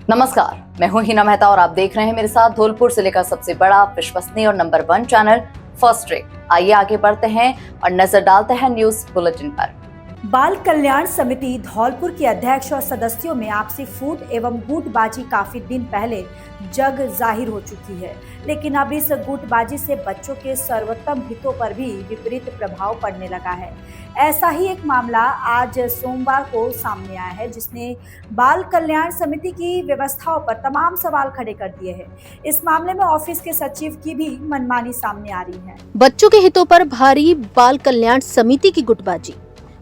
नमस्कार, मैं हूं हिना मेहता और आप देख रहे हैं मेरे साथ धौलपुर जिले का सबसे बड़ा, विश्वसनीय और नंबर 1 चैनल फर्स्ट ट्रेक। आइए आगे बढ़ते हैं और नजर डालते हैं न्यूज बुलेटिन पर। बाल कल्याण समिति धौलपुर के अध्यक्ष और सदस्यों में आपसी फूट एवं गुटबाजी काफी दिन पहले जग जाहिर हो चुकी है, लेकिन अब इस गुटबाजी से बच्चों के सर्वोत्तम हितों पर भी विपरीत प्रभाव पड़ने लगा है। ऐसा ही एक मामला आज सोमवार को सामने आया है, जिसने बाल कल्याण समिति की व्यवस्थाओं पर तमाम सवाल खड़े कर दिए हैं। इस मामले में ऑफिस के सचिव की भी मनमानी सामने आ रही है। बच्चों के हितों पर भारी बाल कल्याण समिति की गुटबाजी।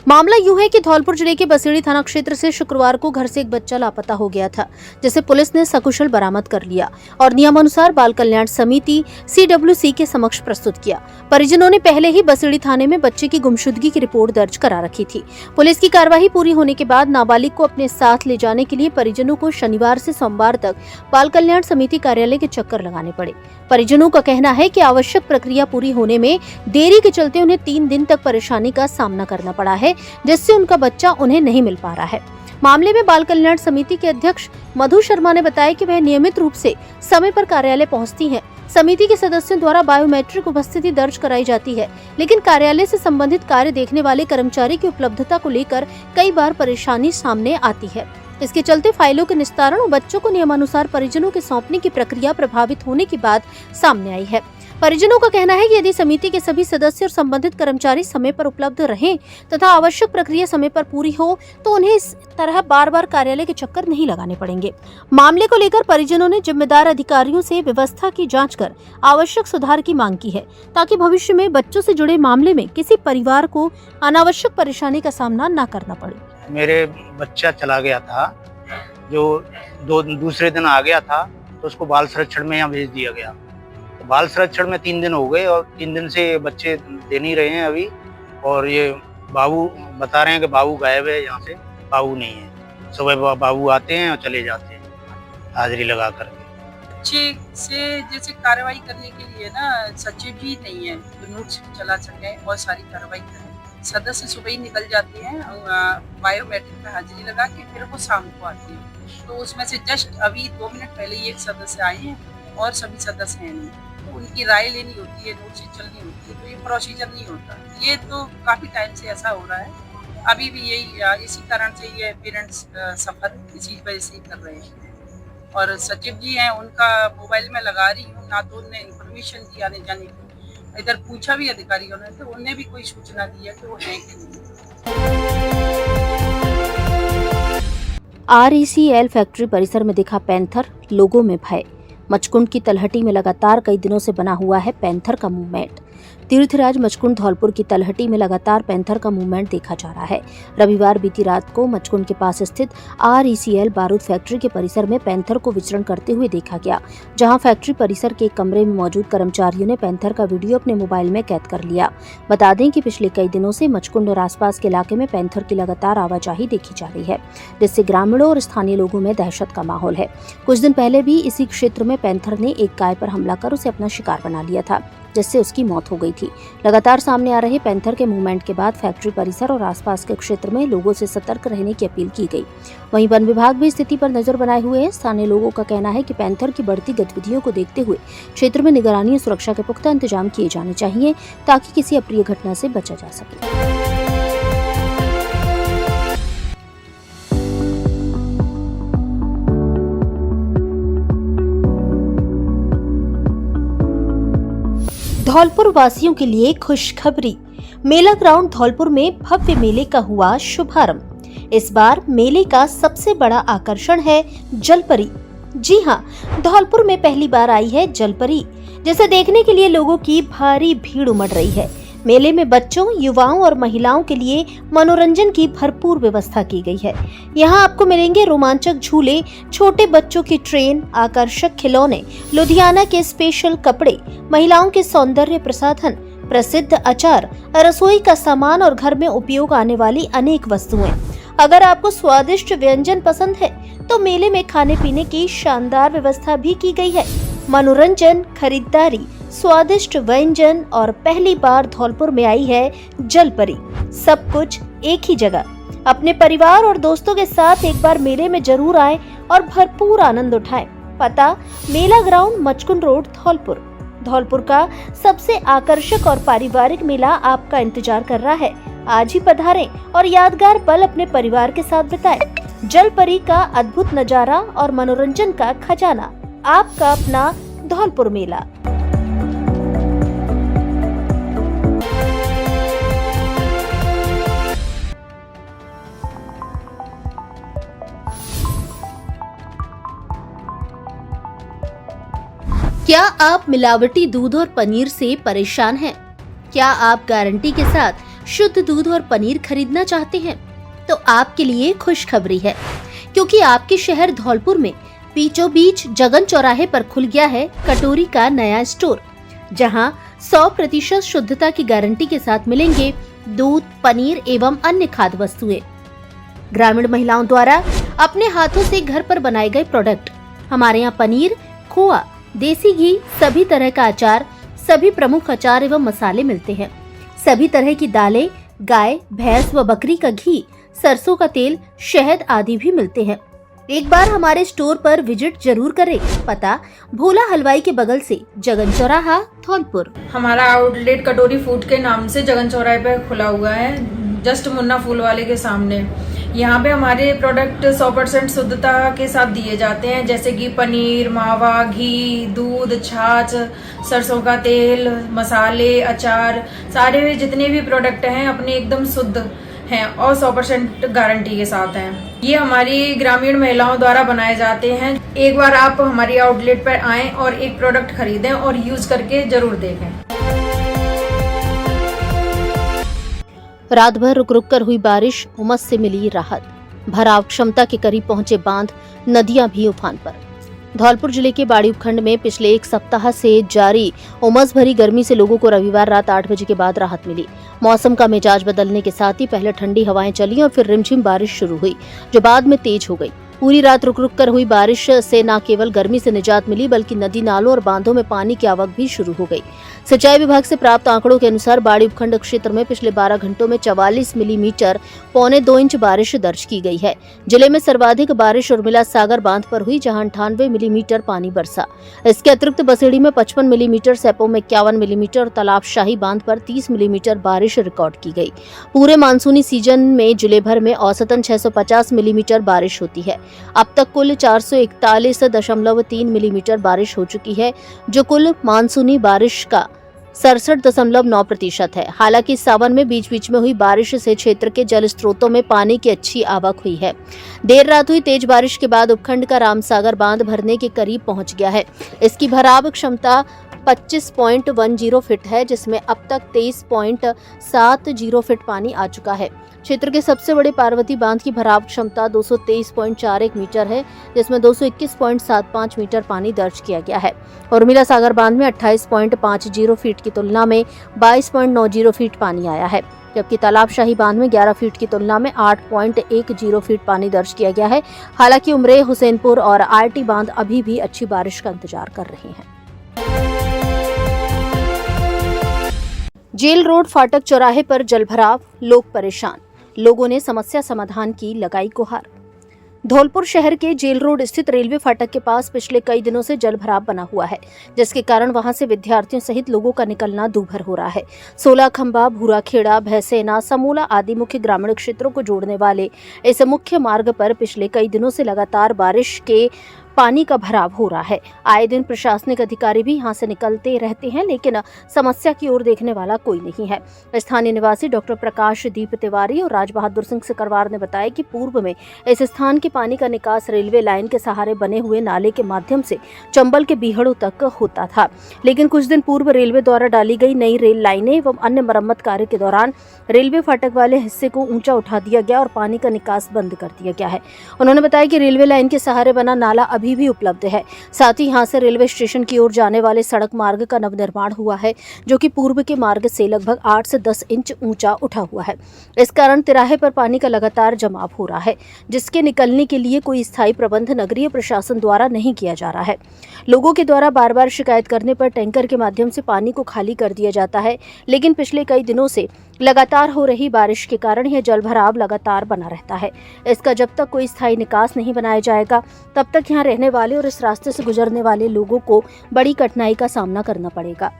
मामला यूं है कि धौलपुर जिले के बसेड़ी थाना क्षेत्र से शुक्रवार को घर से एक बच्चा लापता हो गया था, जिसे पुलिस ने सकुशल बरामद कर लिया और नियमानुसार बाल कल्याण समिति CWC के समक्ष प्रस्तुत किया। परिजनों ने पहले ही बसेड़ी थाने में बच्चे की गुमशुदगी की रिपोर्ट दर्ज करा रखी थी। पुलिस की कार्यवाही पूरी होने के बाद नाबालिग को अपने साथ ले जाने के लिए परिजनों को शनिवार से सोमवार तक बाल कल्याण समिति कार्यालय के चक्कर लगाने पड़े। परिजनों का कहना है कि आवश्यक प्रक्रिया पूरी होने में देरी के चलते उन्हें 3 दिन तक परेशानी का सामना करना पड़ा है, जिससे उनका बच्चा उन्हें नहीं मिल पा रहा है। मामले में बाल कल्याण समिति के अध्यक्ष मधु शर्मा ने बताया कि वह नियमित रूप से समय पर कार्यालय पहुंचती हैं। समिति के सदस्यों द्वारा बायोमेट्रिक उपस्थिति दर्ज कराई जाती है, लेकिन कार्यालय से संबंधित कार्य देखने वाले कर्मचारी की उपलब्धता को लेकर कई बार परेशानी सामने आती है। इसके चलते फाइलों के निस्तारण और बच्चों को नियमानुसार परिजनों के सौंपने की प्रक्रिया प्रभावित होने की बात सामने आई है। परिजनों का कहना है कि यदि समिति के सभी सदस्य और संबंधित कर्मचारी समय पर उपलब्ध रहें तथा आवश्यक प्रक्रिया समय पर पूरी हो तो उन्हें इस तरह बार बार कार्यालय के चक्कर नहीं लगाने पड़ेंगे। मामले को लेकर परिजनों ने जिम्मेदार अधिकारियों से व्यवस्था की जांच कर आवश्यक सुधार की मांग की है, ताकि भविष्य में बच्चों से जुड़े मामले में किसी परिवार को अनावश्यक परेशानी का सामना न करना पड़े। मेरे बच्चा चला गया था, जो दूसरे दिन आ गया था, तो उसको बाल संरक्षण में यहाँ भेज दिया गया। बाल संरक्षण में 3 दिन हो गए और 3 दिन से बच्चे दे नहीं रहे हैं अभी। और ये बाबू बता रहे हैं कि बाबू गायब है, यहाँ से बाबू नहीं है। सुबह बाबू आते हैं और चले जाते हैं हाजिरी लगा करके। बच्चे से जैसे कार्रवाई करने के लिए ना सचिव भी नहीं है तो नोट्स चला सके और सारी कार्रवाई करें। सदस्य सुबह ही निकल जाते हैं बायोमेट्रिक पे हाजिरी लगा के, फिर वो शाम को आते हैं। तो उसमें से जस्ट अभी 2 मिनट पहले ही एक सदस्य आए हैं और सभी सदस्य हैं नहीं, तो उनकी राय लेनी होती है, नोट शीट चलनी होती है, तो ये प्रोसीजर नहीं होता। ये तो काफ़ी टाइम से ऐसा हो रहा है, अभी भी यही इसी कारण से ये पेरेंट्स सफ़र इसी वजह से कर रहे हैं। और सचिव जी हैं, उनका मोबाइल में लगा रही हूँ, ना तो उन्हें इन्फॉर्मेशन दी आने जाने की। इधर पूछा भी अधिकारियों ने तो उन्हें भी कोई सूचना दी है कि वो है कि नहीं। RECL फैक्ट्री परिसर में दिखा पैंथर, लोगों में भय। मचकुंड की तलहटी में लगातार कई दिनों से बना हुआ है पैंथर का मूवमेंट। तीर्थराज मचकुंड धौलपुर की तलहटी में लगातार पैंथर का मूवमेंट देखा जा रहा है। रविवार बीती रात को मचकुंड के पास स्थित RECL बारूद फैक्ट्री के परिसर में पैंथर को विचरण करते हुए देखा गया, जहां फैक्ट्री परिसर के एक कमरे में मौजूद कर्मचारियों ने पैंथर का वीडियो अपने मोबाइल में कैद कर लिया। बता दें कि पिछले कई दिनों से मचकुंड और आसपास के इलाके में पैंथर की लगातार आवाजाही देखी जा रही है, जिससे ग्रामीणों और स्थानीय लोगों में दहशत का माहौल है। कुछ दिन पहले भी इसी क्षेत्र में पैंथर ने एक गाय पर हमला कर उसे अपना शिकार बना लिया था, जिससे उसकी मौत हो गई थी। लगातार सामने आ रहे पैंथर के मूवमेंट के बाद फैक्ट्री परिसर और आसपास के क्षेत्र में लोगों से सतर्क रहने की अपील की गई। वहीं वन विभाग भी स्थिति पर नजर बनाए हुए है। स्थानीय लोगों का कहना है कि पैंथर की बढ़ती गतिविधियों को देखते हुए क्षेत्र में निगरानी और सुरक्षा के पुख्ता इंतजाम किए जाने चाहिए, ताकि किसी अप्रिय घटना से बचा जा सके। धौलपुर वासियों के लिए खुशखबरी। मेला ग्राउंड धौलपुर में भव्य मेले का हुआ शुभारंभ। इस बार मेले का सबसे बड़ा आकर्षण है जलपरी। जी हां, धौलपुर में पहली बार आई है जलपरी, जिसे देखने के लिए लोगों की भारी भीड़ उमड़ रही है। मेले में बच्चों, युवाओं और महिलाओं के लिए मनोरंजन की भरपूर व्यवस्था की गई है। यहाँ आपको मिलेंगे रोमांचक झूले, छोटे बच्चों की ट्रेन, आकर्षक खिलौने, लुधियाना के स्पेशल कपड़े, महिलाओं के सौंदर्य प्रसाधन, प्रसिद्ध अचार, रसोई का सामान और घर में उपयोग आने वाली अनेक वस्तुएं। अगर आपको स्वादिष्ट व्यंजन पसंद है तो मेले में खाने पीने की शानदार व्यवस्था भी की गई है। मनोरंजन, खरीदारी, स्वादिष्ट व्यंजन और पहली बार धौलपुर में आई है जलपरी, सब कुछ एक ही जगह। अपने परिवार और दोस्तों के साथ एक बार मेले में जरूर आएं और भरपूर आनंद उठाएं। पता मेला ग्राउंड मचकुन रोड धौलपुर। धौलपुर का सबसे आकर्षक और पारिवारिक मेला आपका इंतजार कर रहा है। आज ही पधारें और यादगार पल अपने परिवार के साथ बिताएं। जल परी का अद्भुत नजारा और मनोरंजन का खजाना, आपका अपना धौलपुर मेला। क्या आप मिलावटी दूध और पनीर से परेशान हैं? क्या आप गारंटी के साथ शुद्ध दूध और पनीर खरीदना चाहते हैं? तो आपके लिए खुशखबरी है, क्योंकि आपके शहर धौलपुर में बीचों बीच जगन चौराहे पर खुल गया है कटोरी का नया स्टोर, जहां 100% शुद्धता की गारंटी के साथ मिलेंगे दूध, पनीर एवं अन्य खाद्य वस्तुएं। ग्रामीण महिलाओं द्वारा अपने हाथों से घर पर बनाए गए प्रोडक्ट। हमारे यहाँ पनीर, खोआ, देसी घी, सभी तरह का अचार, सभी प्रमुख अचार एवं मसाले मिलते हैं। सभी तरह की दालें, गाय, भैंस व बकरी का घी, सरसों का तेल, शहद आदि भी मिलते हैं। एक बार हमारे स्टोर पर विजिट जरूर करें। पता भोला हलवाई के बगल से, जगन चौराहा, धौलपुर। हमारा आउटलेट कटोरी फूड के नाम से जगन चौराहे पे खुला हुआ है, जस्ट मुन्ना फूल वाले के सामने। यहाँ पे हमारे प्रोडक्ट 100% शुद्धता के साथ दिए जाते हैं, जैसे कि पनीर, मावा, घी, दूध, छाछ, सरसों का तेल, मसाले, अचार, सारे जितने भी प्रोडक्ट हैं अपने एकदम शुद्ध हैं और 100% गारंटी के साथ हैं। ये हमारी ग्रामीण महिलाओं द्वारा बनाए जाते हैं। एक बार आप हमारी आउटलेट पर आएं और एक प्रोडक्ट खरीदें और यूज करके जरूर देखें। रात भर रुक रुक कर हुई बारिश, उमस से मिली राहत। भराव क्षमता के करीब पहुंचे बांध, नदियां भी उफान पर। धौलपुर जिले के बाड़ी उपखंड में पिछले एक सप्ताह से जारी उमस भरी गर्मी से लोगों को रविवार रात 8 बजे के बाद राहत मिली। मौसम का मिजाज बदलने के साथ ही पहले ठंडी हवाएं चली और फिर रिमझिम बारिश शुरू हुई, जो बाद में तेज हो गई। पूरी रात रुक रुक कर हुई बारिश से न केवल गर्मी से निजात मिली, बल्कि नदी नालों और बांधों में पानी की आवक भी शुरू हो गई। सिंचाई विभाग से प्राप्त आंकड़ों के अनुसार बाड़ी उपखंड क्षेत्र में पिछले 12 घंटों में 44 मिलीमीटर पौने 2 इंच बारिश दर्ज की गई है। जिले में सर्वाधिक बारिश उर्मिला सागर बांध पर हुई, जहां 98 मिलीमीटर पानी बरसा। इसके अतिरिक्त बसेड़ी में 55 मिलीमीटर, सैपो में 51 मिलीमीटर और तालाब शाही बांध पर 30 मिलीमीटर बारिश रिकॉर्ड की गई। पूरे मानसूनी सीजन में जिले भर में औसतन 650 मिलीमीटर बारिश होती है। अब तक कुल 441.3 मिलीमीटर बारिश हो चुकी है, जो कुल मानसूनी बारिश का 67.9% है। हालांकि सावन में बीच बीच में हुई बारिश से क्षेत्र के जल स्रोतों में पानी की अच्छी आवक हुई है। देर रात हुई तेज बारिश के बाद उपखंड का रामसागर बांध भरने के करीब पहुंच गया है। इसकी भराव क्षमता 25.10 फीट है, जिसमें अब तक 23.70 फीट पानी आ चुका है। क्षेत्र के सबसे बड़े पार्वती बांध की भराव क्षमता 223.41 मीटर है, जिसमें 221.75 मीटर पानी दर्ज किया गया है। उर्मिला सागर बांध में 28.50 फीट की तुलना में 22.90 फीट पानी आया है, जबकि तालाब शाही बांध में 11 फीट की तुलना में 8.10 फीट पानी दर्ज किया गया है। हालांकि उमरे, हुसैनपुर और आरटी बांध अभी भी अच्छी बारिश का इंतजार कर रहे हैं। जेल रोड फाटक चौराहे पर जलभराव, लोग परेशान। लोगों ने समस्या समाधान की लगाई गुहार। धौलपुर शहर के जेल रोड स्थित रेलवे फाटक के पास पिछले कई दिनों से जलभराव बना हुआ है, जिसके कारण वहां से विद्यार्थियों सहित लोगों का निकलना दूभर हो रहा है। 16 खंबा, भूराखेड़ा, भैसेना, समूला आदि मुख्य ग्रामीण क्षेत्रों को जोड़ने वाले इस मुख्य मार्ग पर पिछले कई दिनों से लगातार बारिश के पानी का भराव हो रहा है। आए दिन प्रशासनिक अधिकारी भी यहां से निकलते रहते हैं, लेकिन समस्या की ओर देखने वाला कोई नहीं है। स्थानीय निवासी डॉक्टर प्रकाश दीप तिवारी और राज बहादुर सिंह सिकरवार ने बताया कि पूर्व में इस स्थान के पानी का निकास रेलवे लाइन के सहारे बने हुए नाले के माध्यम से चंबल के बीहड़ों तक होता था, लेकिन कुछ दिन पूर्व रेलवे द्वारा डाली गई नई रेल लाइनें एवं अन्य मरम्मत कार्य के दौरान रेलवे फाटक वाले हिस्से को ऊंचा उठा दिया गया और पानी का निकास बंद कर दिया गया है। उन्होंने बताया कि रेलवे लाइन के सहारे बना नाला अभी भी उपलब्ध है। साथ ही यहां से रेलवे स्टेशन की ओर जाने वाले सड़क मार्ग का नवनिर्माण हुआ है, जो कि पूर्व के मार्ग से लगभग 8 से 10 इंच ऊंचा उठा हुआ है। इस कारण तिराहे पर पानी का लगातार जमाव हो रहा है, जिसके निकलने के लिए कोई स्थायी प्रबंध नगरीय प्रशासन द्वारा नहीं किया जा रहा है। लोगों के द्वारा बार बार शिकायत करने पर टैंकर के माध्यम से पानी को खाली कर दिया जाता है, लेकिन पिछले कई दिनों से लगातार हो रही बारिश के कारण यह जलभराव लगातार बना रहता है। इसका जब तक कोई स्थायी निकास नहीं बनाया जाएगा तब तक यहाँ रहने वाले और इस रास्ते से गुजरने वाले लोगों को बड़ी कठिनाई का सामना करना पड़ेगा।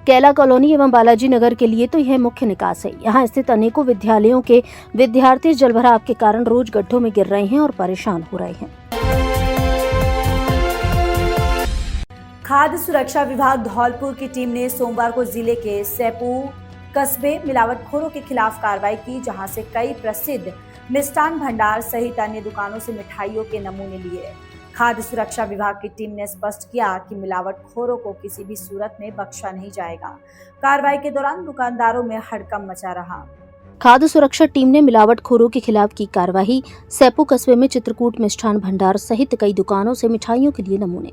कैला कॉलोनी एवं बालाजी नगर के लिए तो यह मुख्य निकास है। यहाँ स्थित अनेकों विद्यालयों के विद्यार्थी जलभराव के कारण रोज गड्ढों में गिर रहे हैं और परेशान हो रहे हैं। खाद्य सुरक्षा विभाग धौलपुर की टीम ने सोमवार को जिले के सैपू कस्बे मिलावटखोरों के खिलाफ कार्रवाई की, जहां से कई प्रसिद्ध मिष्ठान भंडार सहित अन्य दुकानों से मिठाइयों के नमूने लिए। खाद्य सुरक्षा विभाग की टीम ने स्पष्ट किया कि मिलावटखोरों को किसी भी सूरत में बख्शा नहीं जाएगा। कार्रवाई के दौरान दुकानदारों में हड़कंप मचा रहा। खाद्य सुरक्षा टीम ने मिलावटखोरों के खिलाफ की कार्रवाई। सैपू कस्बे में चित्रकूट मिष्ठान भंडार सहित कई दुकानों से मिठाइयों के लिए नमूने।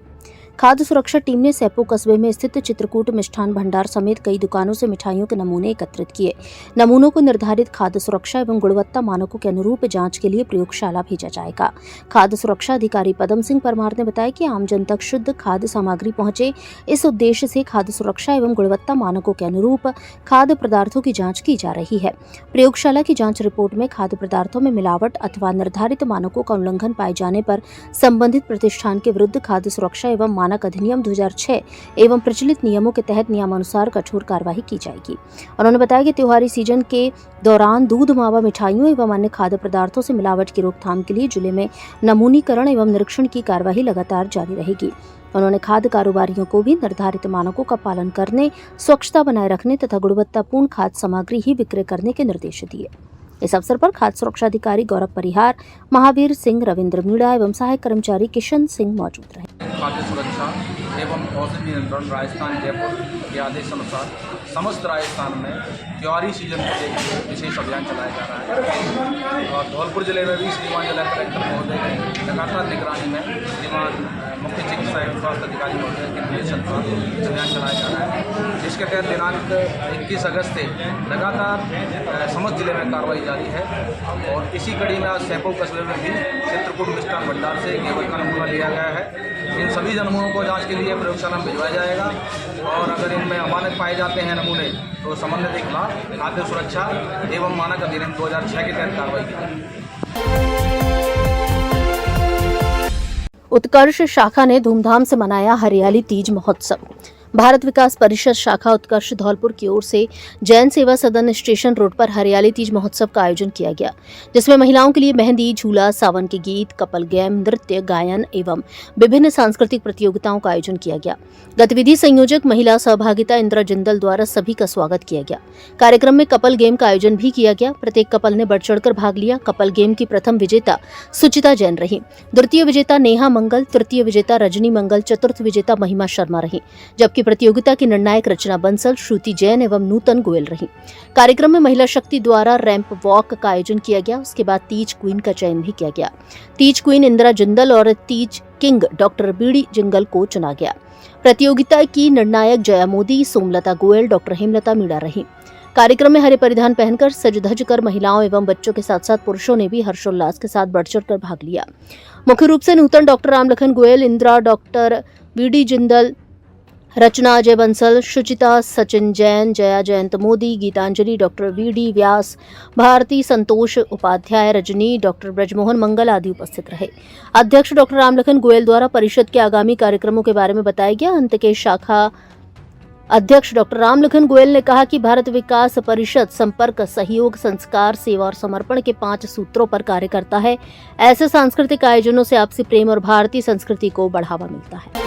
खाद्य सुरक्षा टीम ने सैपू कस्बे में स्थित चित्रकूट मिष्ठान भंडार समेत कई दुकानों से मिठाइयों के नमूने एकत्रित किए। नमूनों को निर्धारित खाद्य सुरक्षा एवं गुणवत्ता मानकों के अनुरूप जांच के लिए प्रयोगशाला भेजा जाएगा। खाद्य सुरक्षा अधिकारी पदम सिंह परमार ने बताया कि आम जन तक शुद्ध खाद्य सामग्री पहुंचे, इस उद्देश्य से खाद्य सुरक्षा एवं गुणवत्ता मानकों के अनुरूप खाद्य पदार्थों की जाँच की जा रही है। प्रयोगशाला की जाँच रिपोर्ट में खाद्य पदार्थों में मिलावट अथवा निर्धारित मानकों का उल्लंघन पाए जाने पर संबंधित प्रतिष्ठान के विरुद्ध खाद्य सुरक्षा एवं मानक अधिनियम 2006 एवं प्रचलित नियमों के तहत नियमानुसार कठोर कार्रवाई की जाएगी। उन्होंने बताया कि त्योहारी सीजन के दौरान दूध, मावा, मिठाइयों एवं अन्य खाद्य पदार्थों से मिलावट की रोकथाम के लिए जिले में नमूनीकरण एवं निरीक्षण की कार्यवाही लगातार जारी रहेगी। उन्होंने खाद्य कारोबारियों को भी निर्धारित मानकों का पालन करने, स्वच्छता बनाए रखने तथा गुणवत्तापूर्ण खाद्य सामग्री ही विक्रय करने के निर्देश दिए। इस अवसर पर खाद्य सुरक्षा अधिकारी गौरव परिहार, महावीर सिंह, रविंद्र मीणा एवं सहायक कर्मचारी किशन सिंह मौजूद रहे। खाद्य सुरक्षा एवं औषधि नियंत्रण राजस्थान जयपुर के आदेश अनुसार समस्त राजस्थान में त्योहारी सीजन को लेकर विशेष अभियान चलाया जा रहा है और धौलपुर जिले में भी श्रीमान जिला कलेक्टर महोदय की लगातार निगरानी में श्रीमान मुख्य चिकित्सा एवं स्वास्थ्य अधिकारी महोदय के निर्देशन पर अभियान चलाया जा रहा है, जिसके तहत दिनांक 21 अगस्त से लगातार समस्त जिले में कार्रवाई जारी है। और इसी कड़ी में आज सैपू कस्बे में भी चित्रकूट मिष्ठान भंडार से घेवर का नमूना लिया गया है। इन सभी नमूनों को जांच के लिए प्रयोगशाला में भिजवाया जाएगा और अगर इनमें अमानक पाए जाते हैं नमूने तो संबंधित के खिलाफ खाद्य सुरक्षा एवं मानक अधिनियम 2006 के तहत कार्रवाई की जाएगी। उत्कर्ष शाखा ने धूमधाम से मनाया हरियाली तीज महोत्सव। भारत विकास परिषद शाखा उत्कर्ष धौलपुर की ओर से जैन सेवा सदन स्टेशन रोड पर हरियाली तीज महोत्सव का आयोजन किया गया, जिसमें महिलाओं के लिए मेहंदी, झूला, सावन के गीत, कपल गेम, नृत्य, गायन एवं विभिन्न सांस्कृतिक प्रतियोगिताओं का आयोजन किया गया। गतिविधि संयोजक महिला सहभागिता इंदिरा जिंदल द्वारा सभी का स्वागत किया गया। कार्यक्रम में कपल गेम का आयोजन भी किया गया। प्रत्येक कपल ने बढ़ चढ़कर भाग लिया। कपल गेम की प्रथम विजेता सुचिता जैन रही, द्वितीय विजेता नेहा मंगल, तृतीय विजेता रजनी मंगल, चतुर्थ विजेता महिमा शर्मा रही, जबकि प्रतियोगिता की निर्णायक रचना बंसल, श्रुति जैन एवं नूतन गोयल रही। कार्यक्रम में महिला शक्ति द्वारा रैंप वॉक का आयोजन किया गया। उसके बाद तीज क्वीन का चयन भी किया गया। तीज क्वीन इंदिरा जिंदल और तीज किंग डॉक्टर बीडी जिंगल को चुना गया। प्रतियोगिता की निर्णायक जया मोदी, सोमलता गोयल, डॉक्टर हेमलता मीणा रही। कार्यक्रम में हरे परिधान पहनकर सज धज कर महिलाओं एवं बच्चों के साथ साथ पुरुषों ने भी हर्षोल्लास के साथ बढ़ चढ़कर भाग लिया। मुख्य रूप से Nutan doctor Ramlakhan Goyal, Indira doctor BD Jindal, Rachna Ajay Bansal, Shuchita Sachin Jain, Jaya Jayant Modi, Geetanjali doctor VD Vyas, Bharti Santosh Upadhyay, Rajni doctor Brajmohan Mangal आदि उपस्थित रहे। अध्यक्ष डॉक्टर रामलखन गोयल द्वारा परिषद के आगामी कार्यक्रमों के बारे में बताया गया। अंत के शाखा अध्यक्ष डॉक्टर रामलखन गोयल ने कहा कि भारत विकास परिषद संपर्क, सहयोग, संस्कार, सेवा और समर्पण के 5 सूत्रों पर कार्य करता है। ऐसे सांस्कृतिक आयोजनों से आपसी प्रेम और भारतीय संस्कृति को बढ़ावा मिलता है।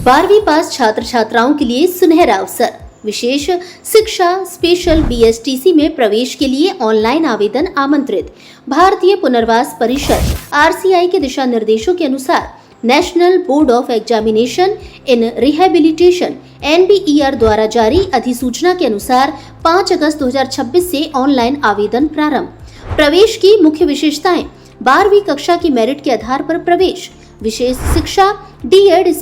12वीं पास छात्र छात्राओं के लिए सुनहरा अवसर। विशेष शिक्षा स्पेशल बीएसटीसी में प्रवेश के लिए ऑनलाइन आवेदन आमंत्रित। भारतीय पुनर्वास परिषद आरसीआई के दिशा निर्देशों के अनुसार national board of examination in rehabilitation NBER द्वारा जारी अधिसूचना के अनुसार 5 अगस्त 2026 से ऑनलाइन आवेदन प्रारंभ। प्रवेश की मुख्य विशेषताएं: 12वीं कक्षा की मेरिट के आधार पर प्रवेश, विशेष शिक्षा D.Ed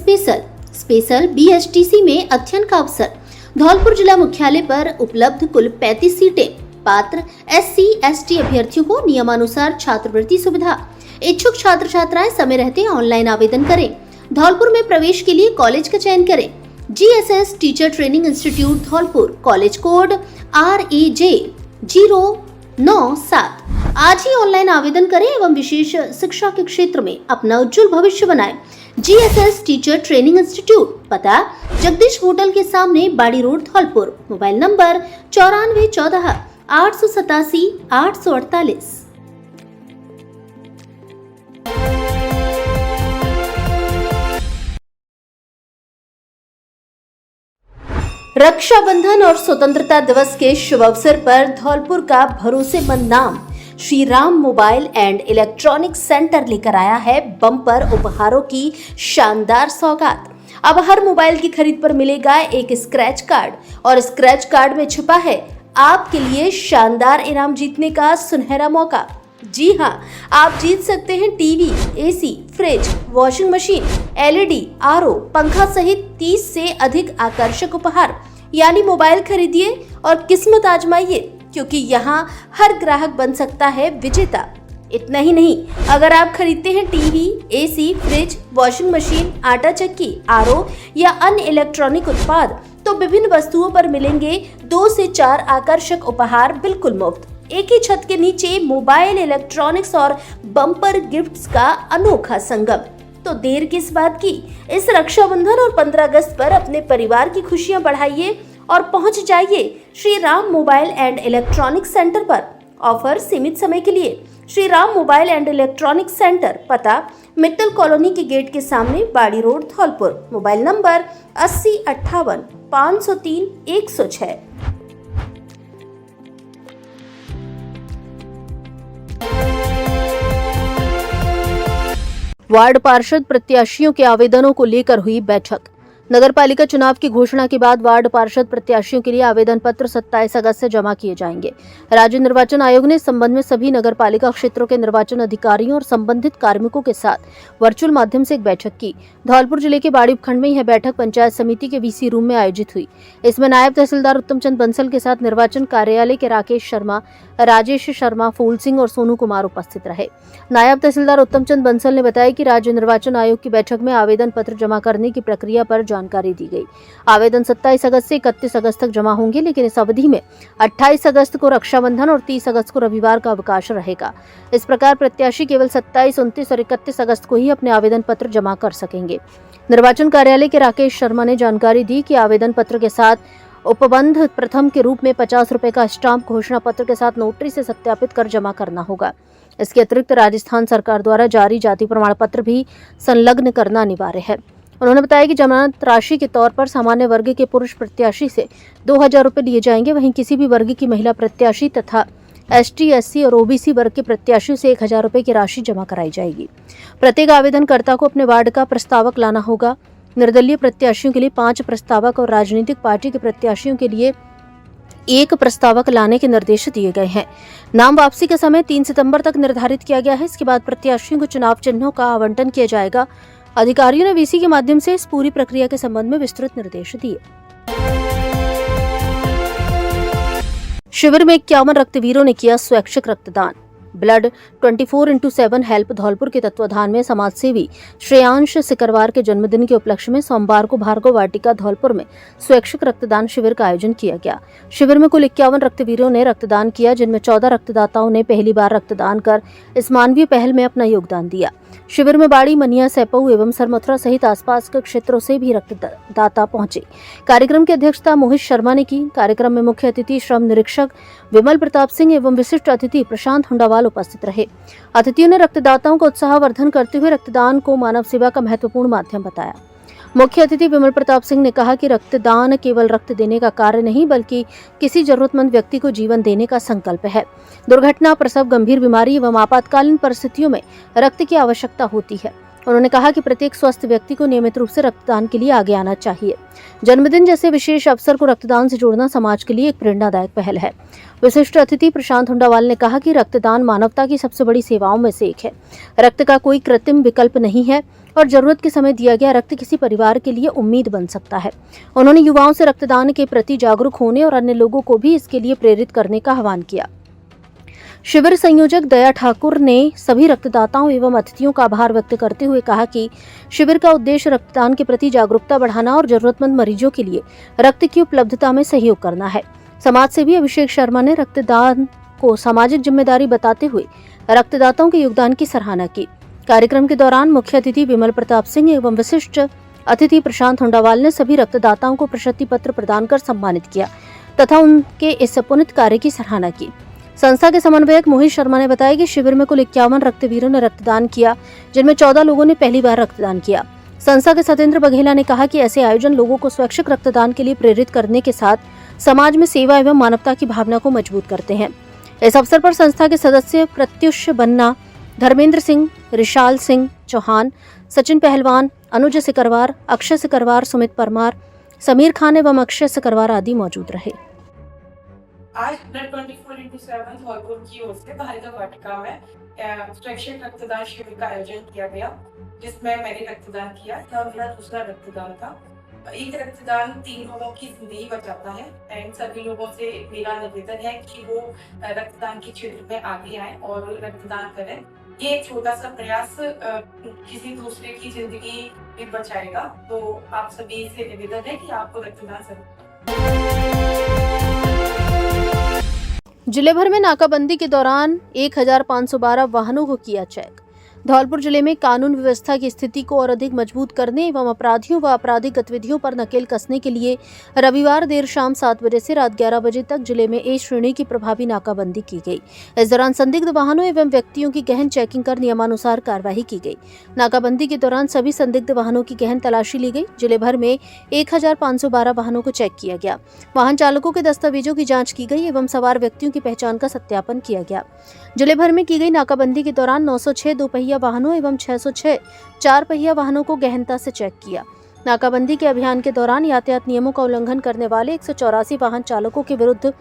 स्पेशल BSTC में अध्ययन का अवसर। धौलपुर जिला मुख्यालय पर उपलब्ध कुल 35 सीटें। पात्र SC/ST अभ्यर्थियों को नियमानुसार छात्रवृत्ति सुविधा। इच्छुक छात्र छात्राएं समय रहते ऑनलाइन आवेदन करें। धौलपुर में प्रवेश के लिए कॉलेज का चयन करें। GSS teacher training institute Dholpur, college code REJ 097। आज ही ऑनलाइन आवेदन करें एवं विशेष शिक्षा के क्षेत्र में अपना उज्जवल भविष्य बनाएं। GSS टीचर ट्रेनिंग इंस्टीट्यूट, पता जगदीश होटल के सामने, Bari road, Dholpur. Mobile number 9414 887 848। Rakshabandhan और स्वतंत्रता दिवस के शुभ अवसर पर धौलपुर का भरोसेमंद नाम Shri Ram mobile and electronic centre लेकर आया है बम्पर उपहारों की शानदार सौगात। अब हर मोबाइल की खरीद पर मिलेगा एक स्क्रैच कार्ड और स्क्रैच कार्ड में छुपा है आपके लिए शानदार इनाम जीतने का सुनहरा मौका। जी हाँ, आप जीत सकते हैं TV, AC, fridge, washing machine, LED, RO, पंखा सहित 30 से अधिक आकर्षक उपहार। यानी मोबाइल खरीदिए और किस्मत आजमाइए, क्योंकि यहाँ हर ग्राहक बन सकता है विजेता। इतना ही नहीं, अगर आप खरीदते हैं TV, AC, fridge, washing machine, आटा चक्की, RO या अन्य इलेक्ट्रॉनिक उत्पाद, तो विभिन्न वस्तुओं पर मिलेंगे 2 से 4 आकर्षक उपहार बिल्कुल मुफ्त। एक ही छत के नीचे मोबाइल, इलेक्ट्रॉनिक्स और बम्पर गिफ्ट्स का अनोखा संगम। तो देर किस बात की, इस रक्षाबंधन और 15 अगस्त पर अपने परिवार की खुशियां बढ़ाइए और पहुंच जाइए Shri Ram mobile and electronic centre पर। ऑफर सीमित समय के लिए। Shri Ram mobile and electronic centre, पता मित्तल कॉलोनी के गेट के सामने, Bari road, Dholpur. Mobile number 80 58 503 106। Ward पार्षद प्रत्याशियों के आवेदनों को लेकर हुई बैठक। नगरपालिका चुनाव की घोषणा के बाद वार्ड पार्षद प्रत्याशियों के लिए आवेदन पत्र 27 अगस्त से जमा किए जाएंगे। राज्य निर्वाचन आयोग ने इस संबंध में सभी नगरपालिका क्षेत्रों के निर्वाचन अधिकारियों और संबंधित कार्मिकों के साथ वर्चुअल माध्यम से एक बैठक की। धौलपुर जिले के बाड़ी उपखंड में यह बैठक पंचायत समिति के VC रूम में आयोजित हुई। इसमें नायब तहसीलदार उत्तम चंद बंसल के साथ निर्वाचन कार्यालय के राकेश शर्मा, राजेश शर्मा, फूल सिंह और सोनू कुमार उपस्थित रहे। नायब तहसीलदार उत्तम चंद बंसल ने बताया कि राज्य निर्वाचन आयोग की बैठक में आवेदन पत्र जमा करने की प्रक्रिया पर जानकारी दी गई। आवेदन 27 अगस्त से 31 अगस्त तक जमा होंगे, लेकिन इस अवधि में 28 अगस्त को रक्षाबंधन और 30 अगस्त को रविवार का अवकाश रहेगा। इस प्रकार प्रत्याशी केवल 27, 29 और 31 अगस्त को ही अपने आवेदन पत्र जमा कर सकेंगे। निर्वाचन कार्यालय के राकेश शर्मा ने जानकारी दी कि आवेदन पत्र के साथ उपबंध प्रथम के रूप में 50 रुपए का स्टाम्प घोषणा पत्र के साथ नोटरी से सत्यापित कर जमा करना होगा। इसके अतिरिक्त राजस्थान सरकार द्वारा जारी जाति प्रमाण पत्र भी संलग्न करना अनिवार्य है। उन्होंने बताया कि जमानत राशि के तौर पर सामान्य वर्ग के पुरुष प्रत्याशी से 2000 रुपए लिए जाएंगे, वहीं किसी भी वर्ग की महिला प्रत्याशी तथा ST, SC और OBC वर्ग के प्रत्याशियों से 1000 रुपए की राशि जमा कराई जाएगी। प्रत्येक आवेदनकर्ता को अपने वार्ड का प्रस्तावक लाना होगा। निर्दलीय प्रत्याशियों के लिए 5 प्रस्तावक और राजनीतिक पार्टी के प्रत्याशियों के लिए 1 प्रस्तावक लाने के निर्देश दिए गए हैं। नाम वापसी का समय 3 सितंबर तक निर्धारित किया गया है। इसके बाद प्रत्याशियों को चुनाव चिन्हों का आवंटन किया जाएगा। अधिकारियों ने VC के माध्यम से इस पूरी प्रक्रिया के संबंध में विस्तृत निर्देश दिए। शिविर में 51 रक्तवीरों ने किया स्वैच्छिक रक्तदान। ब्लड 24/7 हेल्प धौलपुर के तत्वाधान में समाजसेवी श्रेयांश सिकरवार के जन्मदिन के उपलक्ष्य में सोमवार को भार्गव वाटिका धौलपुर में स्वैच्छिक रक्तदान शिविर का आयोजन किया गया। शिविर में कुल 51 रक्तवीरों ने रक्तदान किया, जिनमें 14 रक्तदाताओं ने पहली बार रक्तदान कर इस मानवीय पहल में अपना योगदान दिया। शिविर में बाड़ी, मनिया, सैपऊ एवं सरमथुरा सहित आसपास के क्षेत्रों से भी रक्तदाता पहुंचे। कार्यक्रम की अध्यक्षता मोहित शर्मा ने की। कार्यक्रम में मुख्य अतिथि श्रम निरीक्षक विमल प्रताप सिंह एवं विशिष्ट अतिथि प्रशांत हुंडावाल उपस्थित रहे। अतिथियों ने रक्तदाताओं को उत्साहवर्धन करते हुए रक्तदान को मानव सेवा का महत्वपूर्ण माध्यम बताया। मुख्य अतिथि विमल प्रताप सिंह ने कहा कि रक्तदान केवल रक्त देने का कार्य नहीं, बल्कि किसी जरूरतमंद व्यक्ति को जीवन देने का संकल्प है। दुर्घटना, प्रसव, गंभीर बीमारी एवं आपातकालीन परिस्थितियों में रक्त की आवश्यकता होती है। उन्होंने कहा कि प्रत्येक स्वस्थ व्यक्ति को नियमित रूप से रक्तदान के लिए आगे आना चाहिए। जन्मदिन जैसे विशेष अवसर को रक्तदान से जोड़ना समाज के लिए एक प्रेरणादायक पहल है। विशिष्ट अतिथि प्रशांत हुंडावाल ने कहा कि रक्तदान मानवता की सबसे बड़ी सेवाओं में से एक है। रक्त का कोई कृत्रिम विकल्प नहीं है और जरूरत के समय दिया गया रक्त किसी परिवार के लिए उम्मीद बन सकता है। उन्होंने युवाओं से रक्तदान के प्रति जागरूक होने और अन्य लोगों को भी इसके लिए प्रेरित करने का आह्वान किया। शिविर संयोजक दया ठाकुर ने सभी रक्तदाताओं एवं अतिथियों का आभार व्यक्त करते हुए कहा कि शिविर का उद्देश्य रक्तदान के प्रति जागरूकता बढ़ाना और जरूरतमंद मरीजों के लिए रक्त की उपलब्धता में सहयोग करना है। समाज सेवी अभिषेक शर्मा ने रक्तदान को सामाजिक जिम्मेदारी बताते हुए रक्तदाताओं के योगदान की सराहना की। कार्यक्रम के दौरान मुख्य अतिथि विमल प्रताप सिंह एवं विशिष्ट अतिथि प्रशांत हुंडावाल ने सभी रक्तदाताओं को प्रशस्ति पत्र प्रदान कर सम्मानित किया तथा उनके इस पुनित कार्य की सराहना की। संस्था के समन्वयक मोहित शर्मा ने बताया कि शिविर में कुल 51 रक्तवीरों ने रक्तदान किया, जिनमें 14 लोगों ने पहली बार रक्तदान किया। संस्था के सतेंद्र बघेला ने कहा कि ऐसे आयोजन लोगों को स्वैच्छिक रक्तदान के लिए प्रेरित करने के साथ समाज में सेवा एवं मानवता की भावना को मजबूत करते हैं। इस अवसर पर संस्था के सदस्य प्रत्युष बन्ना, धर्मेंद्र सिंह, रिशाल सिंह चौहान, सचिन पहलवान, अनुज सिकरवार, अक्षय सिकरवार, सुमित परमार, समीर खान एवं अक्षय सिकरवार आदि मौजूद रहे। आज ब्लड 24x7 धौलपुर की ओर से बालिका वाटिका में स्वैच्छिक रक्तदान शिविर का आयोजन किया गया, जिसमें मैंने रक्तदान किया। यह मेरा दूसरा रक्तदान था। एक रक्तदान 3 लोगों की जिंदगी बचाता है एंड सभी लोगों से मेरा निवेदन है कि वो रक्तदान के क्षेत्र में आगे आए और रक्तदान करें। ये एक छोटा सा प्रयास किसी दूसरे की जिंदगी भी बचाएगा, तो आप सभी से निवेदन है कि आपको रक्तदान करें। जिले भर में नाकाबंदी के दौरान 1512 वाहनों को किया चेक। धौलपुर जिले में कानून व्यवस्था की स्थिति को और अधिक मजबूत करने एवं अपराधियों व आपराधिक गतिविधियों पर नकेल कसने के लिए रविवार देर शाम 7 बजे से रात 11 बजे तक जिले में ए श्रेणी की प्रभावी नाकाबंदी की गई। इस दौरान संदिग्ध वाहनों एवं व्यक्तियों की गहन चेकिंग कर नियमानुसार कार्रवाई की गई। नाकाबंदी के दौरान सभी संदिग्ध वाहनों की गहन तलाशी ली गई। जिले भर में 1512 वाहनों को चेक किया गया। वाहन चालकों के दस्तावेजों की जाँच की गई एवं सवार व्यक्तियों की पहचान का सत्यापन किया गया। जिले भर में की गई नाकाबंदी के दौरान 906 दोपहिया वाहनों एवं 606 4 पहिया वाहनों को गहनता से चेक किया। नाकाबंदी के अभियान के दौरान यातायात नियमों का उल्लंघन करने वाले 184 वाहन चालकों के विरुद्ध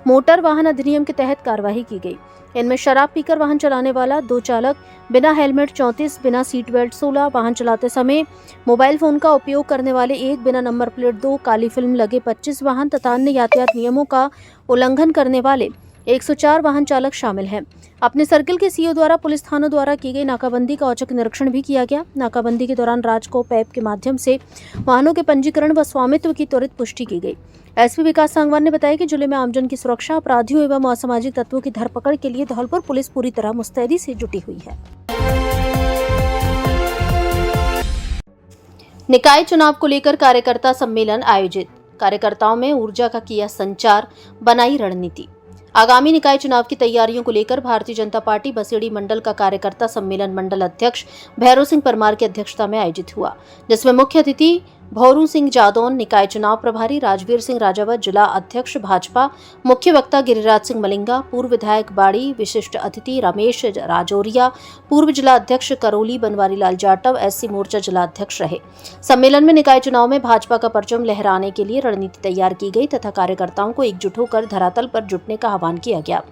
मोटर वाहन अधिनियम के तहत कार्रवाई की गई। इनमें शराब पीकर वाहन चलाने वाला 2 चालक, बिना हेलमेट 34, बिना सीट बेल्ट 16, वाहन चलाते समय मोबाइल फोन का उपयोग करने वाले 1, बिना नंबर प्लेट 2, काली फिल्म लगे 25 वाहन तथा अन्य यातायात नियमों का उल्लंघन करने वाले 104 वाहन चालक शामिल हैं। अपने सर्किल के सीओ द्वारा पुलिस थानों द्वारा की गई नाकाबंदी का औचक निरीक्षण भी किया गया। नाकाबंदी के दौरान राजकोप ऐप के माध्यम से वाहनों के पंजीकरण व स्वामित्व की त्वरित पुष्टि की गई। एसपी विकास सांगवान ने बताया कि जिले में आमजन की सुरक्षा, अपराधियों एवं असामाजिक तत्वों की धरपकड़ के लिए धौलपुर पुलिस पूरी तरह मुस्तैदी से जुटी हुई है। निकाय चुनाव को लेकर कार्यकर्ता सम्मेलन आयोजित। कार्यकर्ताओं में ऊर्जा का किया संचार, बनाई रणनीति। आगामी निकाय चुनाव की तैयारियों को लेकर भारतीय जनता पार्टी बसेड़ी मंडल का कार्यकर्ता सम्मेलन मंडल अध्यक्ष भैरव सिंह परमार की अध्यक्षता में आयोजित हुआ, जिसमें मुख्य अतिथि भौरू सिंह जादौन, निकाय चुनाव प्रभारी राजवीर सिंह राजावत, जिला अध्यक्ष भाजपा, मुख्य वक्ता गिरिराज सिंह मलिंगा, पूर्व विधायक बाड़ी, विशिष्ट अतिथि रमेश राजौरिया, पूर्व जिला अध्यक्ष करौली बनवारी लाल जाटव, एससी मोर्चा जिला अध्यक्ष रहे। सम्मेलन में निकाय चुनाव में भाजपा का परचम लहराने के लिए रणनीति तैयार की गई तथा कार्यकर्ताओं को एकजुट होकर धरातल पर जुटने का आह्वान किया गया।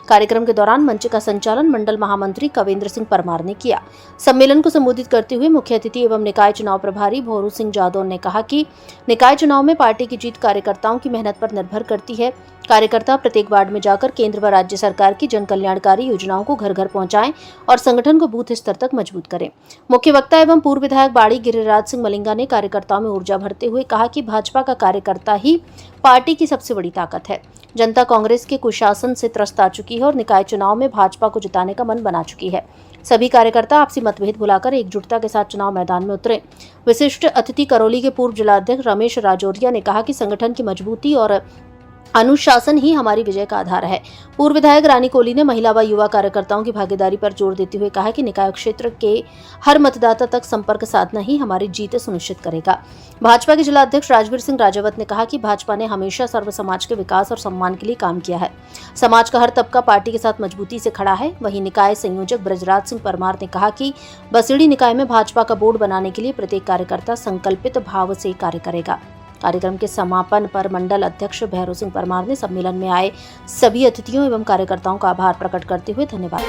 कार्यक्रम के दौरान मंच का संचालन मंडल महामंत्री कवेंद्र सिंह परमार ने किया। सम्मेलन को संबोधित करते हुए मुख्य अतिथि एवं निकाय चुनाव प्रभारी भौरू सिंह जादौन ने कहा कि निकाय चुनाव में पार्टी की जीत कार्यकर्ताओं की मेहनत पर निर्भर करती है। कार्यकर्ता प्रत्येक वार्ड में जाकर केंद्र व राज्य सरकार की जन कल्याणकारी योजनाओं को घर घर पहुंचाएं और संगठन को बूथ स्तर तक मजबूत करें। मुख्य वक्ता एवं पूर्व विधायक बाड़ी गिरिराज सिंह मलिंगा ने कार्यकर्ताओं में ऊर्जा भरते हुए कहा कि भाजपा का कार्यकर्ता ही पार्टी की सबसे बड़ी ताकत है। जनता कांग्रेस के कुशासन से त्रस्त आ चुकी है और निकाय चुनाव में भाजपा को जिताने का मन बना चुकी है। सभी कार्यकर्ता आपसी मतभेद भुलाकर एकजुटता के साथ चुनाव मैदान में उतरे। विशिष्ट अतिथि करौली के पूर्व जिला अध्यक्ष रमेश राजौरिया ने कहा कि संगठन की मजबूती और अनुशासन ही हमारी विजय का आधार है। पूर्व विधायक रानी कोली ने महिला व युवा कार्यकर्ताओं की भागीदारी पर जोर देते हुए कहा कि निकाय क्षेत्र के हर मतदाता तक संपर्क साधना ही हमारी जीत सुनिश्चित करेगा। भाजपा के जिला अध्यक्ष राजवीर सिंह राजावत ने कहा कि भाजपा ने हमेशा सर्व समाज के विकास और सम्मान के लिए काम किया है। समाज का हर तबका पार्टी के साथ मजबूती से खड़ा है। वहीं निकाय संयोजक ब्रजराज सिंह परमार ने कहा कि बसेड़ी निकाय में भाजपा का बोर्ड बनाने के लिए प्रत्येक कार्यकर्ता संकल्पित भाव से कार्य करेगा। कार्यक्रम के समापन पर मंडल अध्यक्ष भैरव सिंह परमार ने सम्मेलन में आए सभी अतिथियों एवं कार्यकर्ताओं का आभार प्रकट करते हुए धन्यवाद।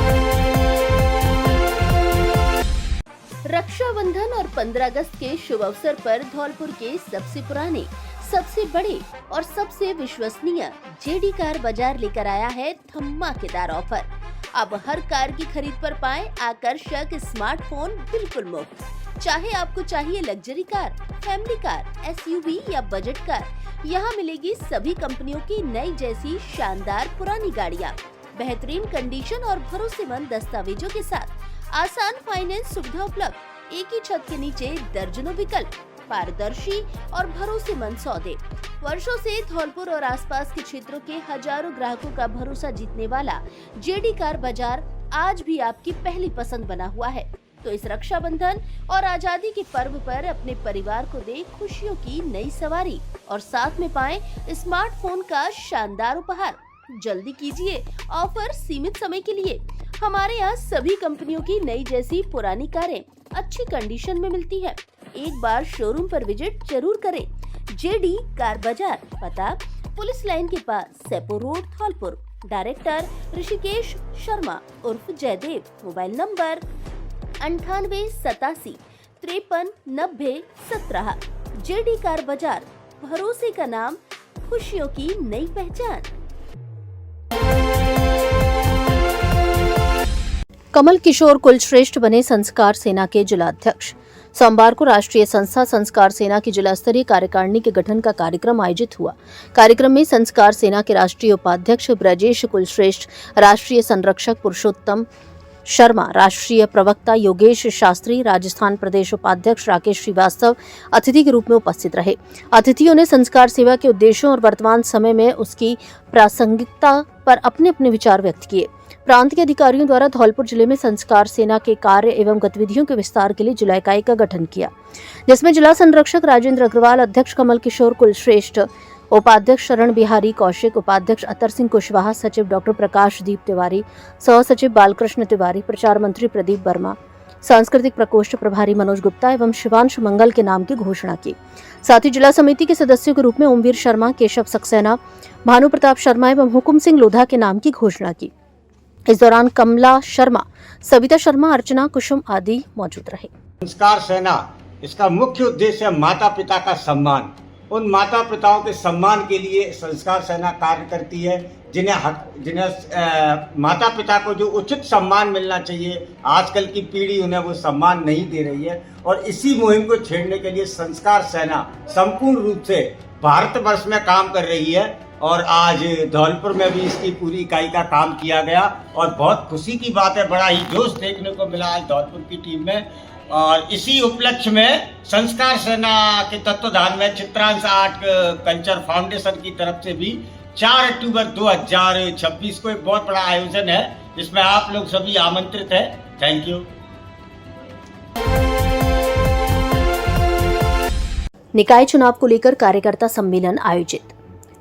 रक्षाबंधन और 15 अगस्त के शुभ अवसर पर धौलपुर के सबसे पुराने, सबसे बड़े और सबसे विश्वसनीय जेडी कार बाजार लेकर आया है धमाकेदार ऑफर। अब हर कार की खरीद पर पाएं आकर्षक स्मार्टफोन बिल्कुल मुफ्त। चाहे आपको चाहिए luxury car, family car, SUV या बजट कार, यहाँ मिलेगी सभी कंपनियों की नई जैसी शानदार पुरानी गाड़ियाँ, बेहतरीन कंडीशन और भरोसेमंद दस्तावेजों के साथ। आसान फाइनेंस सुविधा उपलब्ध। एक ही छत के नीचे दर्जनों विकल्प, पारदर्शी और भरोसेमंद सौदे। वर्षों से धौलपुर और आसपास के क्षेत्रों के हजारों ग्राहकों का भरोसा जीतने वाला जेडी कार बाजार आज भी आपकी पहली पसंद बना हुआ है। तो इस रक्षाबंधन और आजादी के पर्व पर अपने परिवार को दे खुशियों की नई सवारी और साथ में पाएं स्मार्टफोन का शानदार उपहार। जल्दी कीजिए, ऑफर सीमित समय के लिए। हमारे यहाँ सभी कंपनियों की नई जैसी पुरानी कारें अच्छी कंडीशन में मिलती है। एक बार शोरूम पर विजिट जरूर करें। जेडी कार बाजार, पता पुलिस लाइन के पास, सेपो रोड, धौलपुर। डायरेक्टर ऋषिकेश शर्मा उर्फ Jaidev. Mobile number 9887 53 90 17। JD car बाजार, भरोसे का नाम, खुशियों की नई पहचान। कमल किशोर कुलश्रेष्ठ बने संस्कार सेना के जिलाध्यक्ष। सोमवार को राष्ट्रीय संस्था संस्कार सेना की जिला स्तरीय कार्यकारिणी के गठन का कार्यक्रम आयोजित हुआ। कार्यक्रम में संस्कार सेना के राष्ट्रीय उपाध्यक्ष ब्रजेश कुलश्रेष्ठ, राष्ट्रीय संरक्षक पुरुषोत्तम शर्मा, राष्ट्रीय प्रवक्ता योगेश शास्त्री, राजस्थान प्रदेश उपाध्यक्ष राकेश श्रीवास्तव अतिथि के रूप में उपस्थित रहे। अतिथियों ने संस्कार सेवा के उद्देश्यों और वर्तमान समय में उसकी प्रासंगिकता पर अपने अपने विचार व्यक्त किए। प्रांत के अधिकारियों द्वारा धौलपुर जिले में संस्कार सेना के कार्य एवं गतिविधियों के विस्तार के लिए जिला इकाई का गठन किया, जिसमें जिला संरक्षक राजेंद्र अग्रवाल, अध्यक्ष कमल किशोर कुलश्रेष्ठ, उपाध्यक्ष शरण बिहारी कौशिक, उपाध्यक्ष अतर सिंह कुशवाहा, सचिव डॉक्टर प्रकाश दीप तिवारी, सह सचिव बालकृष्ण तिवारी, प्रचार मंत्री प्रदीप वर्मा, सांस्कृतिक प्रकोष्ठ प्रभारी मनोज गुप्ता एवं शिवांश मंगल के नाम की घोषणा की। साथ ही जिला समिति के सदस्यों के रूप में ओमवीर शर्मा, केशव सक्सेना, भानु प्रताप शर्मा एवं हुकुम सिंह लोधा के नाम की घोषणा की। इस दौरान कमला शर्मा, सविता शर्मा, अर्चना कुसुम आदि मौजूद रहे। संस्कार सेना, इसका मुख्य उद्देश्य है माता पिता का सम्मान। उन माता पिताओं के सम्मान के लिए संस्कार सेना कार्य करती है, जिन्हें माता पिता को जो उचित सम्मान मिलना चाहिए, आजकल की पीढ़ी उन्हें वो सम्मान नहीं दे रही है। और इसी मुहिम को छेड़ने के लिए संस्कार सेना संपूर्ण रूप से भारतवर्ष में काम कर रही है और आज धौलपुर में भी इसकी पूरी इकाई का काम किया गया और बहुत खुशी की बात है, बड़ा ही जोश देखने को मिला आज धौलपुर की टीम में। और इसी उपलक्ष्य में संस्कार सेना के तत्वाधान में चित्रांश आर्ट कल्चर फाउंडेशन की तरफ से भी 4 अक्टूबर 2026 को एक बहुत बड़ा आयोजन है, जिसमें आप लोग सभी आमंत्रित हैं। Thank you. निकाय चुनाव को लेकर कार्यकर्ता सम्मेलन आयोजित।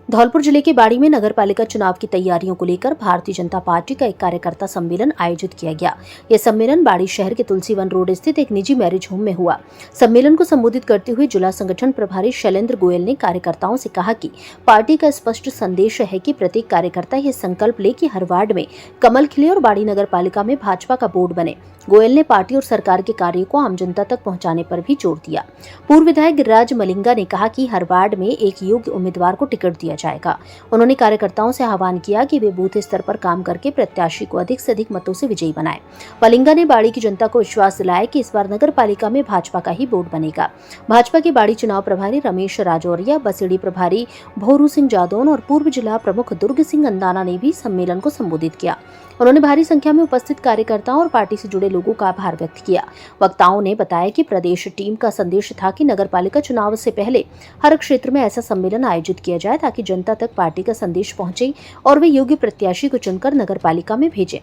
धौलपुर जिले के बाड़ी में नगरपालिका चुनाव की तैयारियों को लेकर भारतीय जनता पार्टी का एक कार्यकर्ता सम्मेलन आयोजित किया गया। यह सम्मेलन बाड़ी शहर के तुलसीवन रोड स्थित एक निजी मैरिज होम में हुआ। सम्मेलन को संबोधित करते हुए जिला संगठन प्रभारी शैलेंद्र गोयल ने कार्यकर्ताओं से कहा कि पार्टी का स्पष्ट संदेश है कि प्रत्येक कार्यकर्ता यह संकल्प ले कि हर वार्ड में कमल खिले और बाड़ी नगरपालिका में भाजपा का बोर्ड बने। गोयल ने पार्टी और सरकार के कार्यों को आम जनता तक पहुंचाने पर भी जोर दिया। पूर्व विधायक गिरिराज मलिंगा ने कहा कि हर वार्ड में एक योग्य उम्मीदवार को टिकट दिया जाएगा। उन्होंने कार्यकर्ताओं से आह्वान किया कि वे बूथ स्तर पर काम करके प्रत्याशी को अधिक से अधिक मतों से विजयी बनाएं। मलिंगा ने बाड़ी की जनता को विश्वास दिलाया कि इस बार नगर पालिका में भाजपा का ही बोर्ड बनेगा। भाजपा के बाड़ी चुनाव प्रभारी रमेश राजौरिया, बसेड़ी प्रभारी भोरू सिंह जादौन और पूर्व जिला प्रमुख दुर्ग सिंह अंदाना ने भी सम्मेलन को संबोधित किया। उन्होंने भारी संख्या में उपस्थित कार्यकर्ताओं और पार्टी से जुड़े लोगों का आभार व्यक्त किया। वक्ताओं ने बताया कि प्रदेश टीम का संदेश था कि नगरपालिका चुनाव से पहले हर क्षेत्र में ऐसा सम्मेलन आयोजित किया जाए ताकि जनता तक पार्टी का संदेश पहुंचे और वे योग्य प्रत्याशी को चुनकर नगरपालिका में भेजें।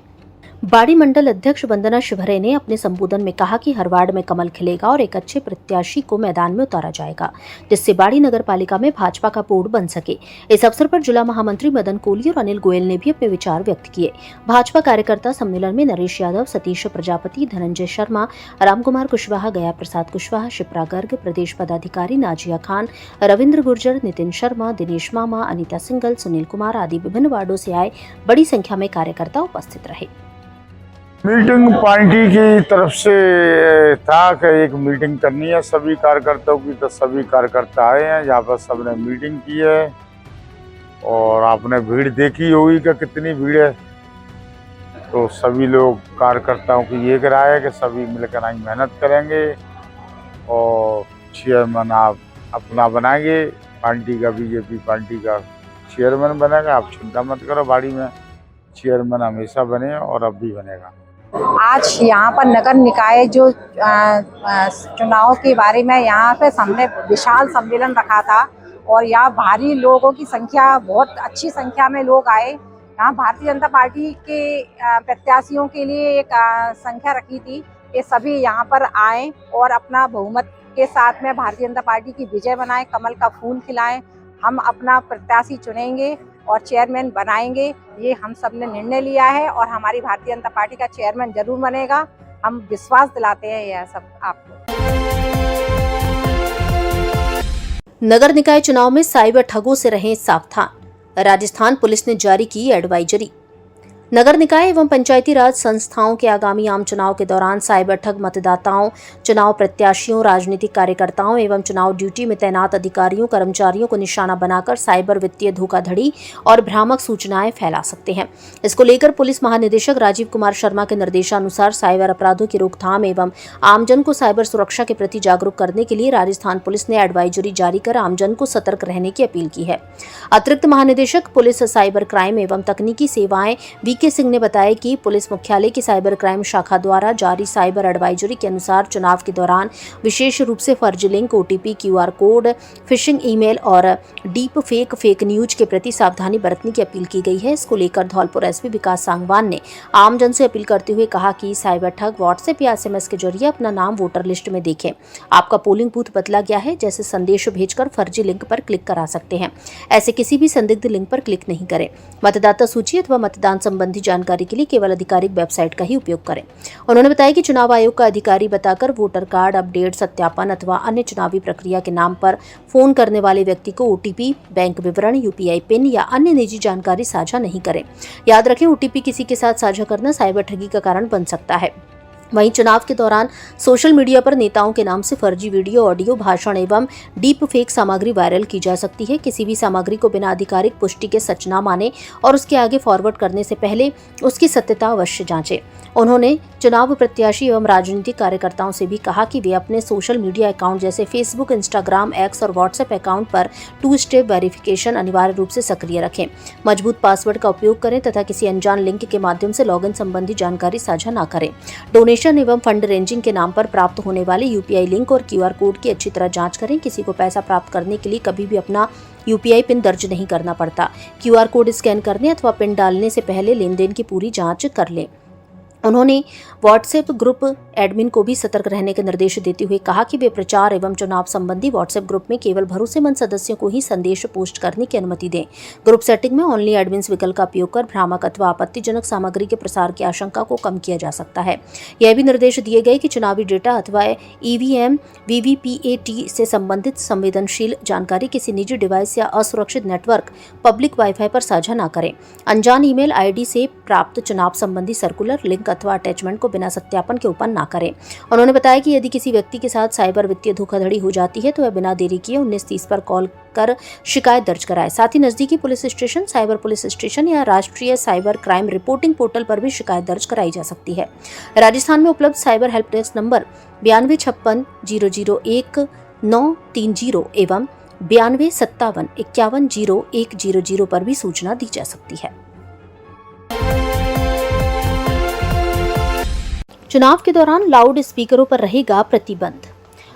बाड़ी मंडल अध्यक्ष वंदना शिवहरे ने अपने संबोधन में कहा कि हर वार्ड में कमल खिलेगा और एक अच्छे प्रत्याशी को मैदान में उतारा जाएगा, जिससे बाड़ी नगर पालिका में भाजपा का बोर्ड बन सके। इस अवसर पर जिला महामंत्री मदन कोहली और अनिल गोयल ने भी अपने विचार व्यक्त किए। भाजपा कार्यकर्ता सम्मेलन में नरेश यादव, सतीश प्रजापति, धनंजय शर्मा, रामकुमार कुशवाहा, गया प्रसाद कुशवाहा, शिप्रा गर्ग, प्रदेश पदाधिकारी नाजिया खान, रविंद्र गुर्जर, नितिन शर्मा, दिनेश मामा, अनीता सिंगल, सुनील कुमार आदि विभिन्न वार्डों से आए बड़ी संख्या में कार्यकर्ता उपस्थित रहे। मीटिंग पार्टी की तरफ से था कि एक मीटिंग करनी है सभी कार्यकर्ताओं की, तो सभी कार्यकर्ता आए हैं। यहाँ पर सबने मीटिंग की है और आपने भीड़ देखी होगी कि कितनी भीड़ है। तो सभी लोग कार्यकर्ताओं की ये राय है कि सभी मिलकर आई मेहनत करेंगे और चेयरमैन आप अपना बनाएंगे, पार्टी का बीजेपी पार्टी का चेयरमैन बनेगा। आप चिंता मत करो, बाड़ी में चेयरमैन हमेशा बने और अब भी बनेगा। आज यहाँ पर नगर निकाय जो चुनाव के बारे में यहाँ पे हमने विशाल सम्मेलन रखा था और यहाँ भारी लोगों की संख्या, बहुत अच्छी संख्या में लोग आए। यहाँ भारतीय जनता पार्टी के प्रत्याशियों के लिए एक संख्या रखी थी कि सभी यहाँ पर आए और अपना बहुमत के साथ में भारतीय जनता पार्टी की विजय बनाएं, कमल का फूल खिलाएं। हम अपना प्रत्याशी चुनेंगे और चेयरमैन बनाएंगे, ये हम सब ने निर्णय लिया है और हमारी भारतीय जनता पार्टी का चेयरमैन जरूर बनेगा। हम विश्वास दिलाते हैं यह सब आपको। नगर निकाय चुनाव में साइबर ठगों से रहें सावधान, राजस्थान पुलिस ने जारी की एडवाइजरी। नगर निकाय एवं पंचायती राज संस्थाओं के आगामी आम चुनाव के दौरान साइबर ठग मतदाताओं, चुनाव प्रत्याशियों, राजनीतिक कार्यकर्ताओं एवं चुनाव ड्यूटी में तैनात अधिकारियों कर्मचारियों को निशाना बनाकर साइबर वित्तीय धोखाधड़ी और भ्रामक सूचनाएं फैला सकते हैं। इसको लेकर पुलिस महानिदेशक राजीव कुमार शर्मा के निर्देशानुसार साइबर अपराधों की रोकथाम एवं आमजन को साइबर सुरक्षा के प्रति जागरूक करने के लिए राजस्थान पुलिस ने एडवाइजरी जारी कर आमजन को सतर्क रहने की अपील की है। अतिरिक्त महानिदेशक पुलिस साइबर क्राइम एवं तकनीकी सेवाएं के सिंह ने बताया कि पुलिस मुख्यालय की साइबर क्राइम शाखा द्वारा जारी साइबर एडवाइजरी के अनुसार चुनाव के दौरान विशेष रूप से फर्जी link, OTP, QR code, phishing email और डीप फेक न्यूज के प्रति सावधानी बरतने की अपील की गई है। इसको लेकर धौलपुर एसपी विकास सांगवान ने आमजन से अपील करते हुए कहा कि साइबर ठग व्हाट्सएप या एसएमएस के जरिए अपना नाम वोटर लिस्ट में देखें, आपका पोलिंग बूथ बदला गया है जैसे संदेश भेजकर फर्जी लिंक पर क्लिक करा सकते हैं। ऐसे किसी भी संदिग्ध लिंक पर क्लिक नहीं करें। मतदाता सूची अथवा मतदान संबंधी जानकारी के लिए केवल आधिकारिक वेबसाइट का ही उपयोग करें। उन्होंने बताया कि चुनाव आयोग का अधिकारी बताकर वोटर कार्ड अपडेट, सत्यापन अथवा अन्य चुनावी प्रक्रिया के नाम पर फोन करने वाले व्यक्ति को ओटीपी, बैंक विवरण, यूपीआई पिन या अन्य निजी जानकारी साझा नहीं करें। याद रखें, ओटीपी किसी के साथ साझा करना साइबर ठगी का कारण बन सकता है। वहीं चुनाव के दौरान सोशल मीडिया पर नेताओं के नाम से फर्जी वीडियो, ऑडियो, भाषण एवं डीप फेक सामग्री वायरल की जा सकती है। किसी भी सामग्री को बिना आधिकारिक पुष्टि के सच न माने और उसके आगे फॉरवर्ड करने से पहले उसकी सत्यता अवश्य जांचें। उन्होंने चुनाव प्रत्याशी एवं राजनीतिक कार्यकर्ताओं से भी कहा कि वे अपने सोशल मीडिया अकाउंट जैसे फेसबुक, इंस्टाग्राम, एक्स और व्हाट्सएप अकाउंट पर 2 स्टेप वेरिफिकेशन अनिवार्य रूप से सक्रिय रखें, मजबूत पासवर्ड का उपयोग करें तथा किसी अनजान लिंक के माध्यम से लॉगिन संबंधी जानकारी साझा न करें। डोनेशन एवं फंड रेंजिंग के नाम पर प्राप्त होने वाले यूपीआई लिंक और क्यूआर कोड की अच्छी तरह जांच करें। किसी को पैसा प्राप्त करने के लिए कभी भी अपना यूपीआई पिन दर्ज नहीं करना पड़ता। क्यूआर कोड स्कैन करने अथवा पिन डालने से पहले लेनदेन की पूरी जांच कर लें। उन्होंने व्हाट्सएप ग्रुप एडमिन को भी सतर्क रहने के निर्देश देते हुए कहा कि वे प्रचार एवं चुनाव संबंधी व्हाट्सएप ग्रुप में केवल भरोसेमंद सदस्यों को ही संदेश पोस्ट करने की अनुमति दें। ग्रुप सेटिंग में ओनली एडमिन्स विकल्प का उपयोग कर भ्रामक अथवा आपत्तिजनक सामग्री के प्रसार की आशंका को कम किया जा सकता है। यह भी निर्देश दिए गए कि चुनावी डेटा अथवा ईवीएम, वीवीपीएटी से संबंधित संवेदनशील जानकारी किसी निजी डिवाइस या असुरक्षित नेटवर्क, पब्लिक वाईफाई पर साझा न करें। अनजान ईमेल आईडी से प्राप्त चुनाव संबंधी सर्कुलर, लिंक अथवा अटैचमेंट को बिना सत्यापन के ओपन ना करें। उन्होंने बताया कि यदि किसी व्यक्ति के साथ साइबर वित्तीय धोखाधड़ी हो जाती है तो वह बिना देरी किए 1930 पर कॉल कर शिकायत दर्ज कराए। साथ ही नजदीकी police station, cyber police station या राष्ट्रीय साइबर क्राइम रिपोर्टिंग पोर्टल पर भी शिकायत दर्ज कराई जा सकती है। राजस्थान में उपलब्ध साइबर हेल्प डेस्क नंबर 9256 001 930 एवं 9257 51 0100 पर भी सूचना दी जा सकती है। चुनाव के दौरान लाउड स्पीकरों पर रहेगा प्रतिबंध।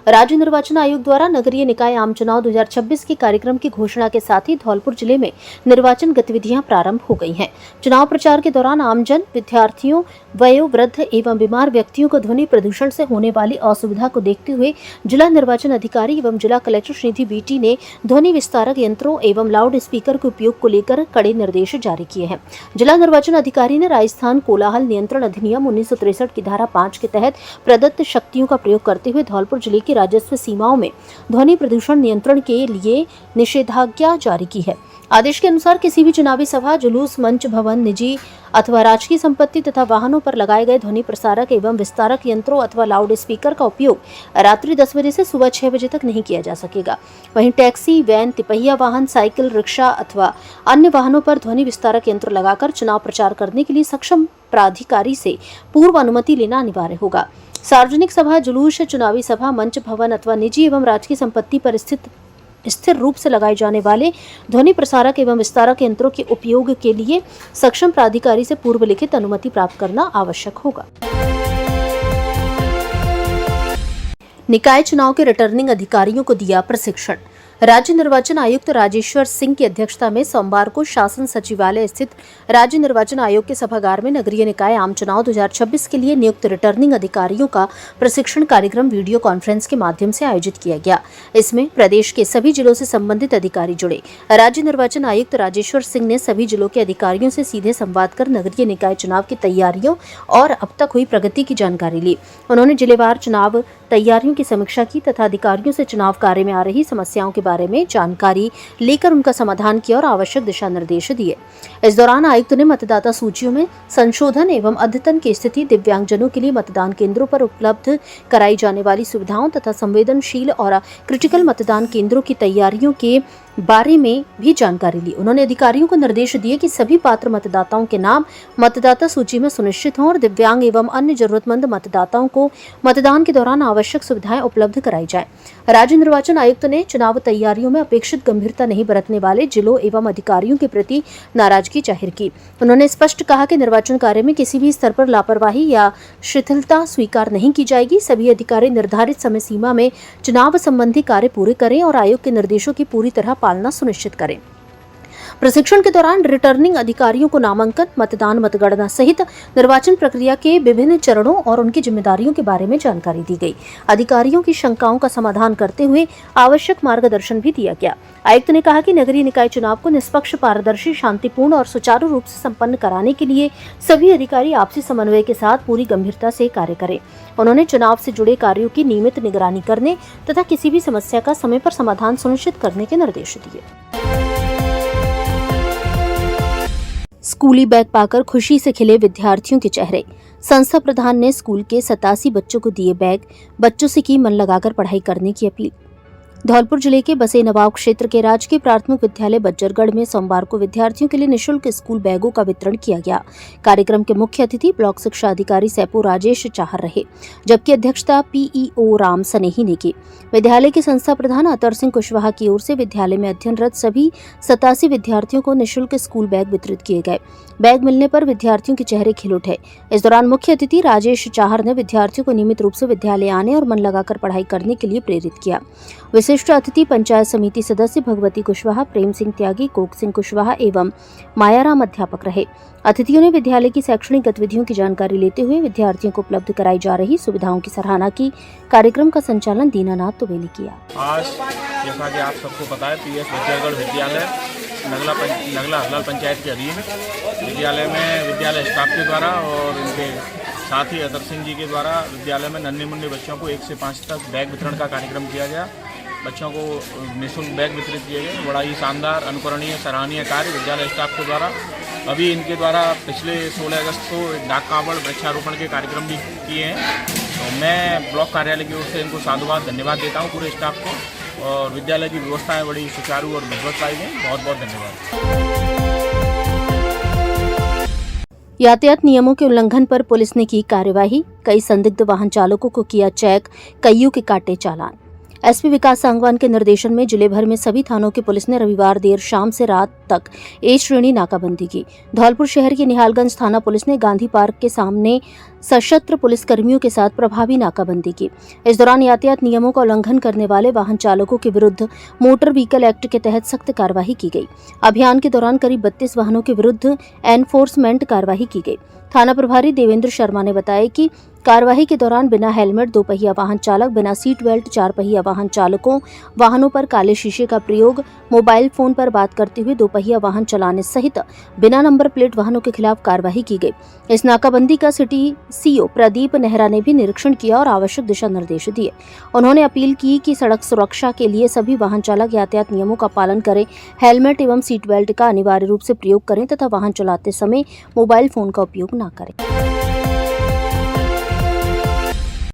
राज्य निर्वाचन आयोग द्वारा नगरीय निकाय आम चुनाव 2026 के कार्यक्रम की घोषणा के साथ ही धौलपुर जिले में निर्वाचन गतिविधियां प्रारंभ हो गई हैं। चुनाव प्रचार के दौरान आमजन, विद्यार्थियों, वयोवृद्ध एवं बीमार व्यक्तियों को ध्वनि प्रदूषण से होने वाली असुविधा को देखते हुए जिला निर्वाचन अधिकारी एवं जिला कलेक्टर श्रीनिधि बीटी ने ध्वनि विस्तारक यंत्रों एवं लाउड स्पीकर के उपयोग को लेकर कड़े निर्देश जारी किए हैं। जिला निर्वाचन अधिकारी ने राजस्थान कोलाहल नियंत्रण अधिनियम 1963 की धारा 5 के तहत प्रदत्त शक्तियों का प्रयोग करते हुए धौलपुर जिले की राजस्व सीमाओं में ध्वनि प्रदूषण नियंत्रण के लिए निषेधाज्ञा जारी की है। आदेश के अनुसार किसी भी चुनावी सभा, जुलूस, मंच, भवन, निजी अथवा राजकीय संपत्ति तथा वाहनों पर लगाए गए ध्वनि प्रसारक एवं विस्तारक यंत्रों अथवा लाउड स्पीकर का उपयोग रात्रि 10 बजे से सुबह 6 बजे तक नहीं किया जा सकेगा। वहीं टैक्सी, वैन, तिपहिया वाहन, साइकिल, रिक्शा अथवा अन्य वाहनों पर ध्वनि विस्तारक यंत्र लगाकर चुनाव प्रचार करने के लिए सक्षम प्राधिकारी से पूर्व अनुमति लेना अनिवार्य होगा। सार्वजनिक सभा, जुलूस, चुनावी सभा, मंच, भवन अथवा निजी एवं राजकीय संपत्ति पर स्थिर रूप से लगाए जाने वाले ध्वनि प्रसारक एवं विस्तारक यंत्रों के उपयोग के लिए सक्षम प्राधिकारी से पूर्व लिखित अनुमति प्राप्त करना आवश्यक होगा। निकाय चुनाव के रिटर्निंग अधिकारियों को दिया प्रशिक्षण। राज्य निर्वाचन आयुक्त राजेश्वर सिंह की अध्यक्षता में सोमवार को शासन सचिवालय स्थित राज्य निर्वाचन आयोग के सभागार में नगरीय निकाय आम चुनाव 2026 के लिए नियुक्त रिटर्निंग अधिकारियों का प्रशिक्षण कार्यक्रम वीडियो कॉन्फ्रेंस के माध्यम से आयोजित किया गया। इसमें प्रदेश के सभी जिलों से संबंधित अधिकारी जुड़े। राज्य निर्वाचन आयुक्त राजेश्वर सिंह ने सभी जिलों के अधिकारियों से सीधे संवाद कर नगरीय निकाय चुनाव की तैयारियों और अब तक हुई प्रगति की जानकारी ली। उन्होंने जिलेवार चुनाव तैयारियों की समीक्षा की तथा अधिकारियों से चुनाव कार्य में आ रही समस्याओं के बारे में जानकारी लेकर उनका समाधान किया और आवश्यक दिशा निर्देश दिए। इस दौरान आयुक्त ने मतदाता सूचियों में संशोधन एवं अद्यतन की स्थिति, दिव्यांगजनों के लिए मतदान केंद्रों पर उपलब्ध कराई जाने वाली सुविधाओं तथा संवेदनशील और क्रिटिकल मतदान केंद्रों की तैयारियों के बारे में भी जानकारी ली। उन्होंने अधिकारियों को निर्देश दिए कि सभी पात्र मतदाताओं के नाम मतदाता सूची में सुनिश्चित हों और दिव्यांग एवं अन्य जरूरतमंद मतदाताओं को मतदान के दौरान आवश्यक सुविधाएं उपलब्ध कराई जाए। राज्य निर्वाचन आयुक्त ने चुनाव तैयारियों में अपेक्षित गंभीरता नहीं बरतने वाले जिलों एवं अधिकारियों के प्रति नाराजगी जाहिर की। उन्होंने स्पष्ट कहा कि निर्वाचन कार्य में किसी भी स्तर पर लापरवाही या शिथिलता स्वीकार नहीं की जाएगी। सभी अधिकारी निर्धारित समय सीमा में चुनाव संबंधी कार्य पूरे करें और आयोग के निर्देशों की पूरी तरह पालना सुनिश्चित करें। प्रशिक्षण के दौरान रिटर्निंग अधिकारियों को नामांकन, मतदान, मतगणना सहित निर्वाचन प्रक्रिया के विभिन्न चरणों और उनकी जिम्मेदारियों के बारे में जानकारी दी गई। अधिकारियों की शंकाओं का समाधान करते हुए आवश्यक मार्गदर्शन भी दिया गया। आयुक्त ने कहा कि नगरीय निकाय चुनाव को निष्पक्ष, पारदर्शी, शांतिपूर्ण और सुचारू रूप से संपन्न कराने के लिए सभी अधिकारी आपसी समन्वय के साथ पूरी गंभीरता से कार्य करें। उन्होंने चुनाव से जुड़े कार्यों की नियमित निगरानी करने तथा किसी भी समस्या का समय पर समाधान सुनिश्चित करने के निर्देश दिए। स्कूली बैग पाकर खुशी से खिले विद्यार्थियों के चेहरे। संस्था प्रधान ने स्कूल के 87 बच्चों को दिए बैग, बच्चों से की मन लगाकर पढ़ाई करने की अपील। धौलपुर जिले के बसे नवाब क्षेत्र के राजकीय प्राथमिक विद्यालय बज्जरगढ़ में सोमवार को विद्यार्थियों के लिए निःशुल्क स्कूल बैगों का वितरण किया गया। कार्यक्रम के मुख्य अतिथि ब्लॉक शिक्षा अधिकारी सैपू राजेश चाहर रहे, जबकि अध्यक्षता पीईओ राम सनेही ने की। विद्यालय के संस्था प्रधान अतर सिंह कुशवाहा की ओर से विद्यालय में अध्ययनरत सभी 87 विद्यार्थियों को निःशुल्क स्कूल बैग वितरित किए गए। बैग मिलने पर विद्यार्थियों के चेहरे खिल उठे। इस दौरान मुख्य अतिथि राजेश चाहर ने विद्यार्थियों को नियमित रूप से विद्यालय आने और मन लगाकर पढ़ाई करने के लिए प्रेरित किया। विशिष्ट अतिथि पंचायत समिति सदस्य भगवती कुशवाहा, प्रेम सिंह त्यागी, कोक सिंह कुशवाहा एवं मायाराम अध्यापक रहे। अतिथियों ने विद्यालय की शैक्षणिक गतिविधियों की जानकारी लेते हुए विद्यार्थियों को उपलब्ध कराई जा रही सुविधाओं की सराहना की। कार्यक्रम का संचालन दीनानाथ तुबे ने किया। आज जैसा कि आप सबको पता है, पीएस बज्जरगढ़ विद्यालय नगला हलाल पंचायत के अधीन विद्यालय में विद्यालय स्टाफ के द्वारा और उनके साथ ही अतर सिंह जी के द्वारा विद्यालय में नन्हे मुन्ने बच्चों को 1 से 5 तक बैग वितरण का कार्यक्रम किया गया। बच्चों को निःशुल्क बैग वितरित किए गए। बड़ा ही शानदार, अनुकरणीय, सराहनीय कार्य विद्यालय स्टाफ के द्वारा। अभी इनके द्वारा पिछले 16 अगस्त को डाक कावड़ वृक्षारोपण के कार्यक्रम भी किए हैं। तो मैं ब्लॉक कार्यालय की ओर से इनको साधुवाद, धन्यवाद देता हूँ पूरे स्टाफ को। और विद्यालय की व्यवस्थाएं बड़ी सुचारू और मजबूत पाई गई। बहुत बहुत धन्यवाद। यातायात नियमों के उल्लंघन पर पुलिस ने की कार्यवाही। कई संदिग्ध वाहन चालकों को किया चेक, कईयों के काटे चालान। एसपी विकास सांगवान के निर्देशन में जिले भर में सभी थानों की पुलिस ने रविवार देर शाम से रात तक ए श्रेणी नाकाबंदी की। धौलपुर शहर के निहालगंज थाना पुलिस ने गांधी पार्क के सामने सशस्त्र पुलिसकर्मियों के साथ प्रभावी नाकाबंदी की। इस दौरान यातायात नियमों का उल्लंघन करने वाले वाहन चालकों के विरुद्ध मोटर व्हीकल एक्ट के तहत सख्त कार्रवाई की गई। अभियान के दौरान करीब 32 वाहनों के विरुद्ध एनफोर्समेंट कार्रवाई की गई। थाना प्रभारी देवेंद्र शर्मा ने बताया कि कार्रवाई के दौरान बिना हेलमेट 2 पहिया वाहन चालक, बिना सीट बेल्ट 4 पहिया वाहन चालकों, वाहनों पर काले शीशे का प्रयोग, मोबाइल फोन पर बात करते हुए 2 पहिया वाहन चलाने सहित बिना नंबर प्लेट वाहनों के खिलाफ कार्रवाई की गई। इस नाकाबंदी का सिटी सीओ प्रदीप नेहरा ने भी निरीक्षण किया और आवश्यक दिशा निर्देश दिए। उन्होंने अपील की कि सड़क सुरक्षा के लिए सभी वाहन चालक यातायात नियमों का पालन करें, हेलमेट एवं सीट बेल्ट का अनिवार्य रूप से प्रयोग करें तथा वाहन चलाते समय मोबाइल फोन का उपयोग न करें।